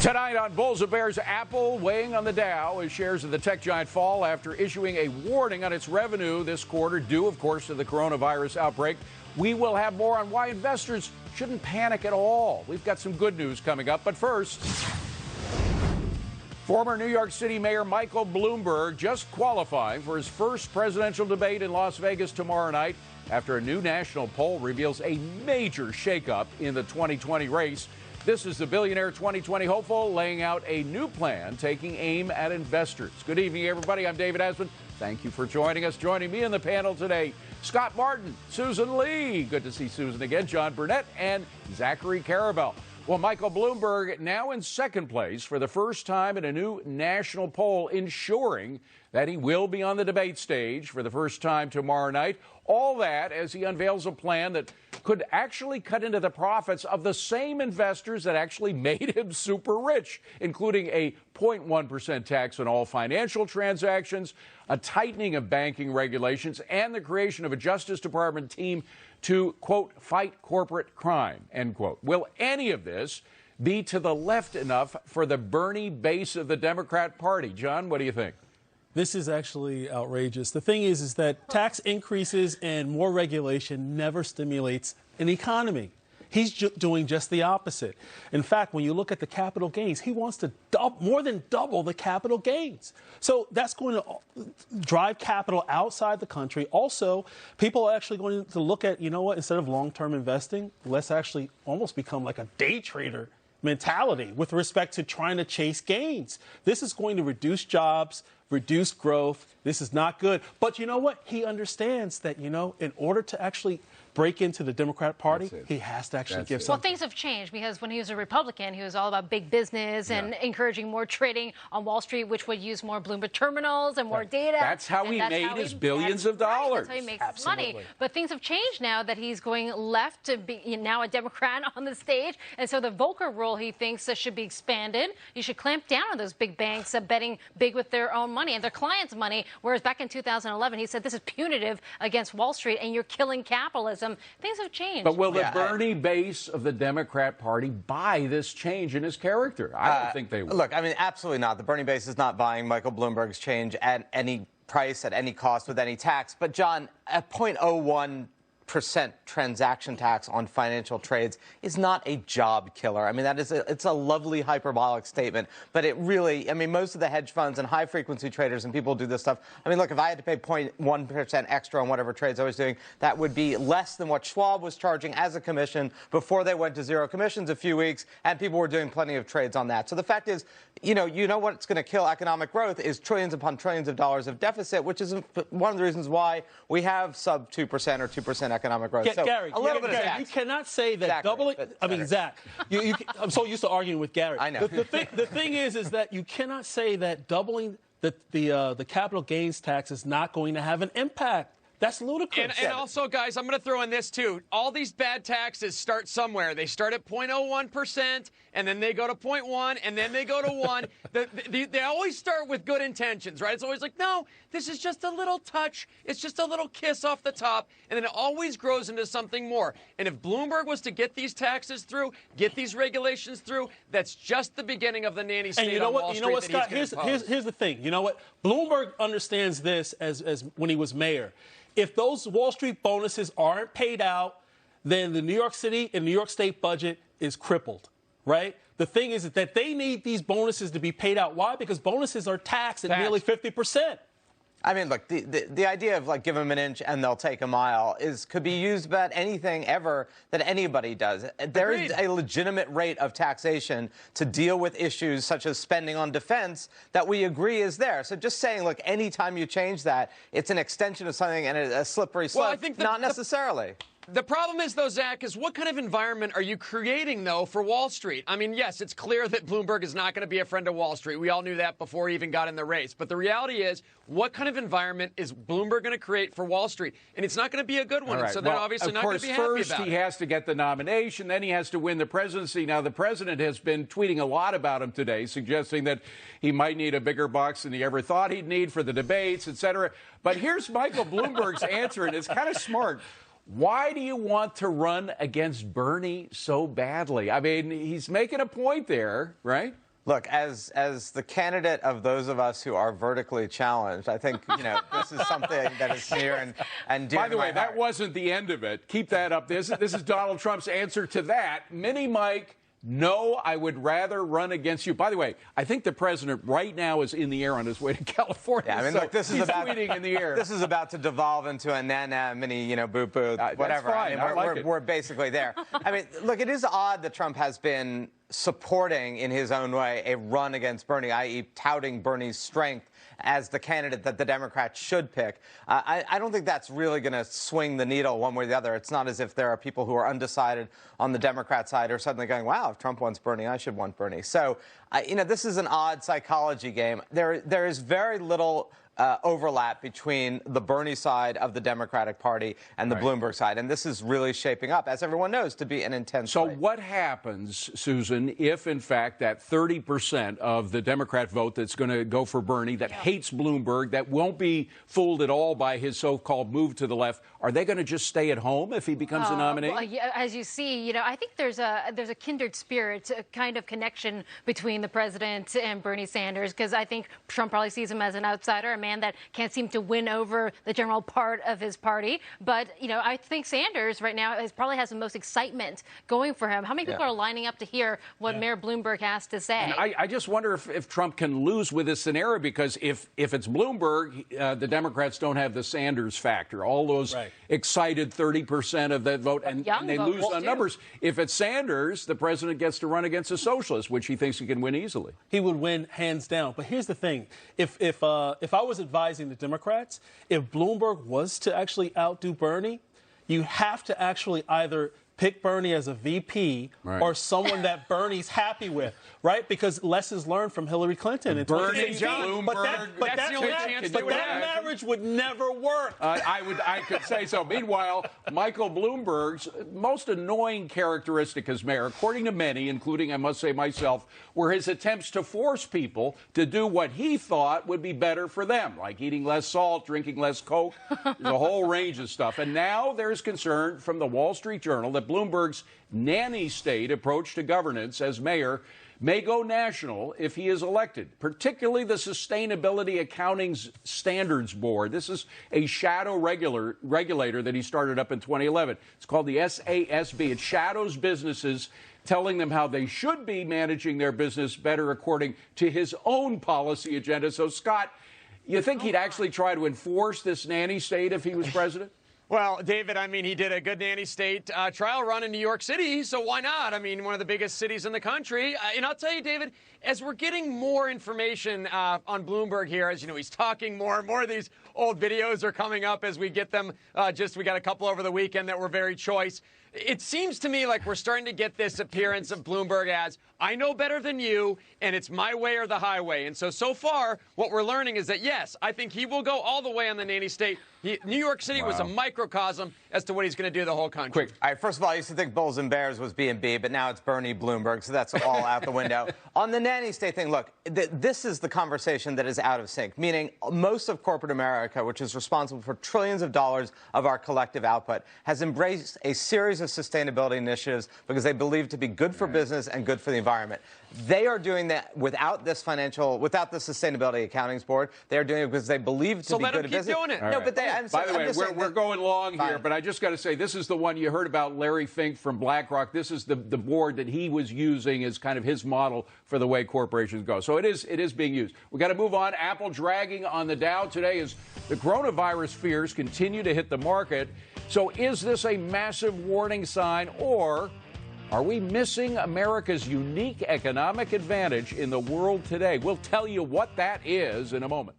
Tonight on Bulls and Bears, Apple weighing on the Dow as shares of the tech giant fall after issuing a warning on its revenue this quarter, due, of course, to the coronavirus outbreak. We will have more on why investors shouldn't panic at all. We've got some good news coming up, but first, former New York City Mayor Michael Bloomberg just qualifying for his first presidential debate in Las Vegas tomorrow night after a new national poll reveals a major shakeup in the 2020 race. This is the billionaire 2020 hopeful laying out a new plan taking aim at investors. Good evening, everybody. I'm David Asman. Thank you for joining us. Joining me in the panel today, Scott Martin, Susan Lee. Good to see Susan again. John Burnett and Zachary Karabell. Well, Michael Bloomberg now in second place for the first time in a new national poll, ensuring that he will be on the debate stage for the first time tomorrow night. All that as he unveils a plan that could actually cut into the profits of the same investors that actually made him super rich, including a 0.1% tax on all financial transactions, a tightening of banking regulations, and the creation of a Justice Department team to, quote, fight corporate crime, end quote. Will any of this be to the left enough for the Bernie base of the Democrat Party? John, what do you think? This is actually outrageous. The thing is that tax increases and more regulation never stimulates an economy. He's doing just the opposite. In fact, when you look at the capital gains, he wants to more than double the capital gains. So that's going to drive capital outside the country. Also, people are actually going to look at, you know what, instead of long-term investing, let's actually almost become like a day trader mentality with respect to trying to chase gains. This is going to reduce jobs, reduce growth. This is not good. But you know what? He understands that, you know, in order to actually break into the Democrat Party, he has to actually give something. Well, things have changed because when he was a Republican, he was all about big business and encouraging more trading on Wall Street, which would use more Bloomberg terminals and more data. That's how he made his billions of dollars. That's how he makes his money. But things have changed now that he's going left to be now a Democrat on the stage. And so the Volcker rule, he thinks, should be expanded. You should clamp down on those big banks betting big with their own money and their clients' money. Whereas back in 2011, he said this is punitive against Wall Street and you're killing capitalism. Things have changed. But will the Bernie base of the Democrat Party buy this change in his character? I don't think they will. Look, I mean, absolutely not. The Bernie base is not buying Michael Bloomberg's change at any price, at any cost, with any tax. But, John, at 0.01% transaction tax on financial trades is not a job killer. I mean, it's a lovely hyperbolic statement, but it really, I mean, most of the hedge funds and high frequency traders and people who do this stuff. I mean, look, if I had to pay 0.1% extra on whatever trades I was doing, that would be less than what Schwab was charging as a commission before they went to zero commissions a few weeks, and people were doing plenty of trades on that. So the fact is, you know what's going to kill economic growth is trillions upon trillions of dollars of deficit, which is one of the reasons why we have sub 2% or 2% economic growth. So Gary, a little bit of Gary, you cannot say that doubling. I mean, Zach, I'm so used to arguing with Gary. I know. The thing is that you cannot say that doubling the capital gains tax is not going to have an impact. That's ludicrous. And also, guys, I'm going to throw in this, too. All these bad taxes start somewhere. They start at 0.01%, and then they go to 0.1, and then they go to 1. They always start with good intentions, right? It's always like, no, this is just a little touch. It's just a little kiss off the top, and then it always grows into something more. And if Bloomberg was to get these taxes through, get these regulations through, that's just the beginning of the nanny state. And you know on what? Wall You know what, Street Scott? that Here's the thing. You know what? Bloomberg understands this as when he was mayor. If those Wall Street bonuses aren't paid out, then the New York City and New York State budget is crippled, right? The thing is that they need these bonuses to be paid out. Why? Because bonuses are taxed at nearly 50%. I mean, look, the idea of, like, give them an inch and they'll take a mile could be used about anything ever that anybody does. There is a legitimate rate of taxation to deal with issues such as spending on defense that we agree is there. So just saying, look, anytime you change that, it's an extension of something and a slippery slope. Well, I think not necessarily. The problem is, though, Zach, is what kind of environment are you creating, though, for Wall Street? I mean, yes, it's clear that Bloomberg is not going to be a friend of Wall Street. We all knew that before he even got in the race. But the reality is, what kind of environment is Bloomberg going to create for Wall Street? And it's not going to be a good one. Right. So they're obviously not going to be happy first about it. He has to get the nomination, then he has to win the presidency. Now, the president has been tweeting a lot about him today, suggesting that he might need a bigger box than he ever thought he'd need for the debates, et cetera. But here's Michael Bloomberg's answer, and it's kind of smart. Why do you want to run against Bernie so badly? I mean, he's making a point there, right? Look, as the candidate of those of us who are vertically challenged, I think, this is something that is near and dear. By the way, to my heart. that wasn't the end of it. Keep that up. This is Donald Trump's answer to that. Mini Mike, no, I would rather run against you. By the way, I think the president right now is in the air on his way to California. Yeah, I mean, so look, this is he's about tweeting in the air. This is about to devolve into a mini, boo boo, whatever. That's fine. I mean, we're basically there. I mean, look, it is odd that Trump has been supporting in his own way a run against Bernie, i.e., touting Bernie's strength as the candidate that the Democrats should pick. I don't think that's really going to swing the needle one way or the other. It's not as if there are people who are undecided on the Democrat side who are suddenly going, wow, if Trump wants Bernie, I should want Bernie. So, this is an odd psychology game. There is very little overlap between the Bernie side of the Democratic Party and the Bloomberg side. And this is really shaping up, as everyone knows, to be an intense fight. What happens, Susan, if, in fact, that 30% of the Democrat vote that's going to go for Bernie, that hates Bloomberg, that won't be fooled at all by his so-called move to the left, are they going to just stay at home if he becomes a nominee? Well, yeah, as you see, I think there's a kindred spirit, a kind of connection between the president and Bernie Sanders, because I think Trump probably sees him as an outsider, a man that can't seem to win over the general part of his party. But, I think Sanders right now probably has the most excitement going for him. How many people are lining up to hear what Mayor Bloomberg has to say? And I just wonder if Trump can lose with this scenario, because if it's Bloomberg, the Democrats don't have the Sanders factor. All those excited 30% of that vote, and they lose on numbers. If it's Sanders, the president gets to run against a socialist, which he thinks he can win easily. He would win hands down. But here's the thing. If I was advising the Democrats, if Bloomberg was to actually outdo Bernie, you have to actually either pick Bernie as a VP or someone that Bernie's happy with, right? Because lessons learned from Hillary Clinton in Bernie, 2016. Bloomberg. But that marriage would never work. I could say so. Meanwhile, Michael Bloomberg's most annoying characteristic as mayor, according to many, including, I must say, myself, were his attempts to force people to do what he thought would be better for them, like eating less salt, drinking less Coke. There's a whole range of stuff. And now there's concern from the Wall Street Journal that Bloomberg's nanny state approach to governance as mayor may go national if he is elected, particularly the Sustainability Accounting Standards Board. This is a shadow regulator that he started up in 2011. It's called the SASB. It shadows businesses, telling them how they should be managing their business better according to his own policy agenda. So, Scott, you think he'd actually try to enforce this nanny state if he was president? Well, David, I mean, he did a good nanny state trial run in New York City, so why not? I mean, one of the biggest cities in the country. And I'll tell you, David, as we're getting more information on Bloomberg here, as you know, he's talking more and more of these old videos are coming up as we get them. We got a couple over the weekend that were very choice. It seems to me like we're starting to get this appearance of Bloomberg as, I know better than you, and it's my way or the highway. And so far, what we're learning is that, yes, I think he will go all the way on the nanny state. New York City was a microcosm as to what he's going to do to the whole country. Quick. All right, first of all, I used to think Bulls and Bears was B&B, but now it's Bernie Bloomberg, so that's all out the window. On the nanny state thing, look, this is the conversation that is out of sync, meaning most of corporate America, which is responsible for trillions of dollars of our collective output, has embraced a series of sustainability initiatives because they believe to be good for business and good for the environment. They are doing that without the Sustainability Accounting Board. They are doing it because they believe to be good at business. So let them keep doing it. No, but by the way, we're going long here, but I just got to say, this is the one you heard about, Larry Fink from BlackRock. This is the board that he was using as kind of his model for the way corporations go. So it is being used. We got to move on. Apple dragging on the Dow today as the coronavirus fears continue to hit the market. So is this a massive warning sign, or are we missing America's unique economic advantage in the world today? We'll tell you what that is in a moment.